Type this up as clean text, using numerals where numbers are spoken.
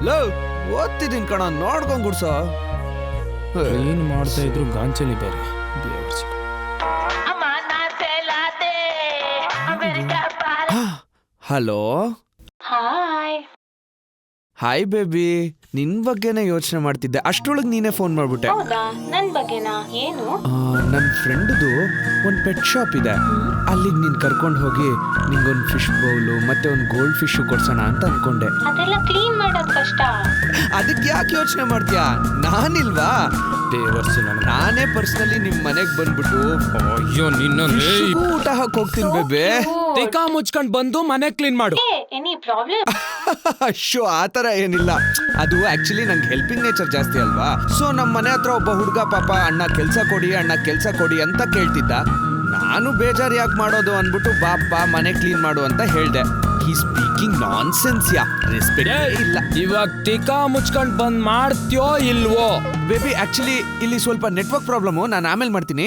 Love ಓದ್ತಿದ್ದೀನಿ ಕಣ, ನೋಡ್ಕೊಂಡ್ ಗುಡ್ಸೋ. ಏನ್ ಮಾಡ್ತಾ ಇದ್ರು ಗಾಂಚಲಿ ಬೇರೆ. ಹಲೋ. ಹಾಯ್ ಬೇಬಿ, ನಿನ್ ಬಗ್ಗೆನೇ ಯೋಚನೆ ಮಾಡ್ತಿದ್ದೆ, ಅಷ್ಟೊಳಗ್ ನೀನೇ ಫೋನ್ ಮಾಡ್ಬಿಟ್ಟೆ. ನನ್ ಬಗ್ಗೆನಾ? ಏನು? ನನ್ನ ಫ್ರೆಂಡ್ದು ಒಂದ್ ಪೆಟ್ ಶಾಪ್ ಇದೆ, ಅಲ್ಲಿಗೆ ನೀನ್ ಕರ್ಕೊಂಡು ಹೋಗಿ ನಿಂಗೊಂದು ಫಿಶ್ ಬೌಲು ಮತ್ತೆ ಒಂದು ಗೋಲ್ಡ್ ಫಿಶ್ ಕೊಡ್ಸೋಣ ಅಂತ ಅನ್ಕೊಂಡೆ. ಅದೆಲ್ಲ ಕ್ಲೀನ್ ಮಾಡೋದ್ ಕಷ್ಟ. ಅದಕ್ಕೆ ಯಾಕೆ ಯೋಚನೆ ಮಾಡ್ತೀಯಾ? ನಾನಿಲ್ವಾ? ನಾನೇ ಪರ್ಸನಲಿ ನಿಮ್ ಮನೆಗ್ ಬಂದ್ಬಿಟ್ಟು ಅಯ್ಯೋ ನಿನ್ನ ಊಟ ಹಾಕ್ ಹೋಗ್ತೀನಿ ಬೇಬೆ. ಟಿಕಾ ಮುಚ್ಕೊಂಡ್ ಬಂದು ಮನೆ ಕ್ಲೀನ್ ಮಾಡು. Any problem? ಅಶ್ಯೋ ಆತರ ಏನಿಲ್ಲ, ಅದು ಆಕ್ಚುಲಿ ನಂಗೆ ಹೆಲ್ಪಿಂಗ್ ನೇಚರ್ ಜಾಸ್ತಿ ಅಲ್ವಾ. ಸೊ ನಮ್ಮ ಮನೆ ಹತ್ರ ಒಬ್ಬ ಹುಡುಗ ಪಾಪ ಅಣ್ಣ ಕೆಲ್ಸ ಕೊಡಿ ಅಂತ ಕೇಳ್ತಿದ್ದ. ನಾನು ಬೇಜಾರು ಯಾಕೆ ಮಾಡೋದು ಅನ್ಬಿಟ್ಟು ಬಾಪ ಮನೆ ಕ್ಲೀನ್ ಮಾಡು ಅಂತ ಹೇಳ್ದೆ. ಹಿ ಸ್ಪೀಕಿಂಗ್ ನಾನ್ ಸೆನ್ಸ್. ರೆಸ್ಪೆಕ್ಟ್ ಇಲ್ಲ. ಇವಾಗ ಟಿಕಾ ಮುಚ್ಕೊಂಡ್ ಬಂದ್ ಮಾಡ್ತೀಯೋ ಇಲ್ವೋ? ಬೇಬಿ ಆಕ್ಚುಲಿ ಇಲ್ಲಿ ಸ್ವಲ್ಪ ನೆಟ್ವರ್ಕ್ ಪ್ರಾಬ್ಲಮ್, ನಾನು ಆಮೇಲೆ ಮಾಡ್ತೀನಿ.